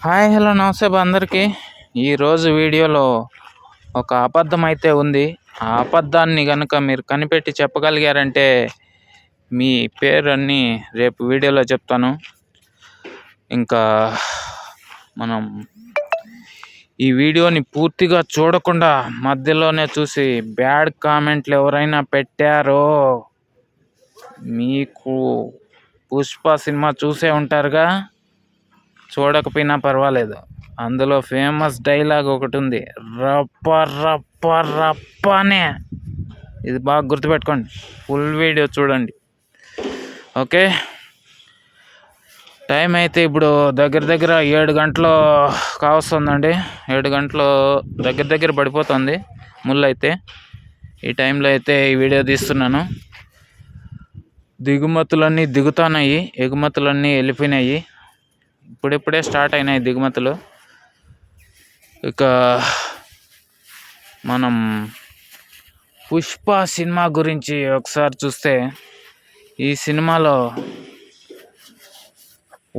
Hi hello నమస్తే అందరికీ. ఈరోజు వీడియోలో ఒక అబద్ధం అయితే ఉంది. ఆ అబద్ధాన్ని కనుక మీరు కనిపెట్టి చెప్పగలిగారంటే మీ పేరు అన్నీ రేపు వీడియోలో చెప్తాను. ఇంకా మనం ఈ వీడియోని పూర్తిగా చూడకుండా మధ్యలోనే చూసి బ్యాడ్ కామెంట్లు ఎవరైనా పెట్టారో మీకు పుష్ప సినిమా చూసే ఉంటారుగా, చూడకపోయినా పర్వాలేదు. అందులో ఫేమస్ డైలాగ్ ఒకటి ఉంది, రప్ప రప్ప రప్పనే. ఇది బాగా గుర్తుపెట్టుకోండి, ఫుల్ వీడియో చూడండి. ఓకే, టైం అయితే ఇప్పుడు దగ్గర 7 గంటలు కావస్తుందండి. 7 గంటలు దగ్గర పడిపోతుంది ముళ్ళు అయితే. ఈ టైంలో అయితే ఈ వీడియో తీస్తున్నాను. దిగుమతులన్నీ దిగుతున్నాయి, ఎగుమతులన్నీ వెళ్ళిపోయినాయి. ఇప్పుడిప్పుడే స్టార్ట్ అయినాయి దిగుమతులు. ఇక మనం పుష్ప సినిమా గురించి ఒకసారి చూస్తే, ఈ సినిమాలో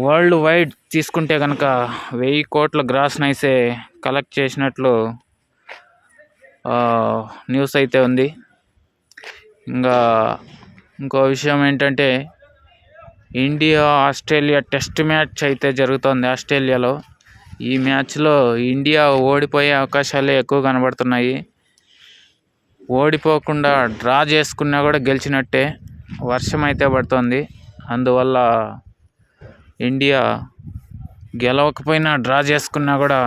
వరల్డ్ వైడ్ తీసుకుంటే కనుక 1000 కోట్ల గ్రాస్ నైసే కలెక్ట్ చేసినట్లు న్యూస్ అయితే ఉంది. ఇంకో విషయం ఏంటంటే, ఇండియా ఆస్ట్రేలియా టెస్ట్ మ్యాచ్ అయితే జరుగుతుంది ఆస్ట్రేలియాలో. ఈ మ్యాచ్లో ఇండియా ఓడిపోయే అవకాశాలే ఎక్కువ కనబడుతున్నాయి. ఓడిపోకుండా డ్రా చేసుకున్నా కూడా గెలిచినట్టే. వర్షం అయితే పడుతుంది, అందువల్ల ఇండియా గెలవకపోయినా డ్రా చేసుకున్నా కూడా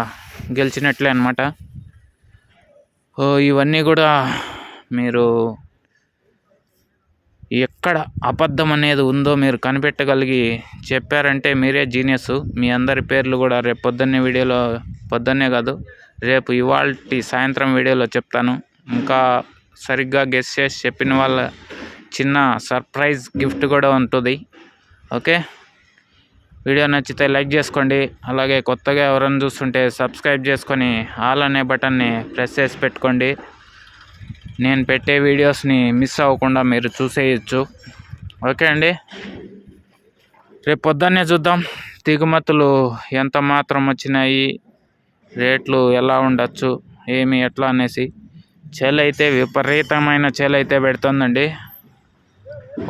గెలిచినట్లే అన్నమాట. ఇవన్నీ కూడా మీరు ఎక్కడ అబద్ధం అనేది ఉందో మీరు కనిపెట్టగలిగి చెప్పారంటే మీరే జీనియస్. మీ అందరి పేర్లు కూడా రేపు పొద్దున్నే కాదు, రేపు ఇవాల్టి సాయంత్రం వీడియోలో చెప్తాను. ఇంకా సరిగ్గా గెస్ చేసి చెప్పిన వాళ్ళ చిన్న సర్ప్రైజ్ గిఫ్ట్ కూడా ఉంటుంది. ఓకే, వీడియో నచ్చితే లైక్ చేసుకోండి. అలాగే కొత్తగా ఎవరైనా చూస్తుంటే సబ్స్క్రైబ్ చేసుకొని ఆల్ అనే బటన్ని ప్రెస్ చేసి పెట్టుకోండి. నేను పెట్టే వీడియోస్ని మిస్ అవ్వకుండా మీరు చూసేయచ్చు. ఓకే అండి, రేపు పొద్దున్నే చూద్దాం దిగుమతులు ఎంత మాత్రం వచ్చినాయి, రేట్లు ఎలా ఉండొచ్చు, ఎట్లా అనేసి. అయితే విపరీతమైన అయితే పెడుతుందండి.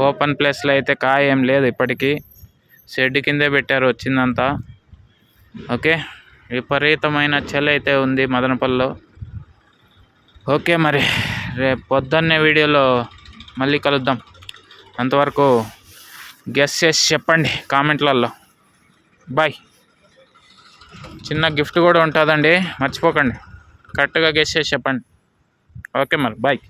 ఓపెన్ ప్లేస్లో అయితే కాయ ఏం లేదు, ఇప్పటికీ షెడ్ కిందే పెట్టారు వచ్చిందంతా. ఓకే, విపరీతమైన అయితే ఉంది మదనపల్లిలో. ఓకే, మరి రేపు పొద్దున్నే వీడియోలో మళ్ళీ కలుద్దాం. అంతవరకు గెస్ చేసి చెప్పండి కామెంట్లలో. బాయ్. చిన్న గిఫ్ట్ కూడా ఉంటుందండి, మర్చిపోకండి. కరెక్ట్గా గెస్ చేసి చెప్పండి. ఓకే మరి బాయ్.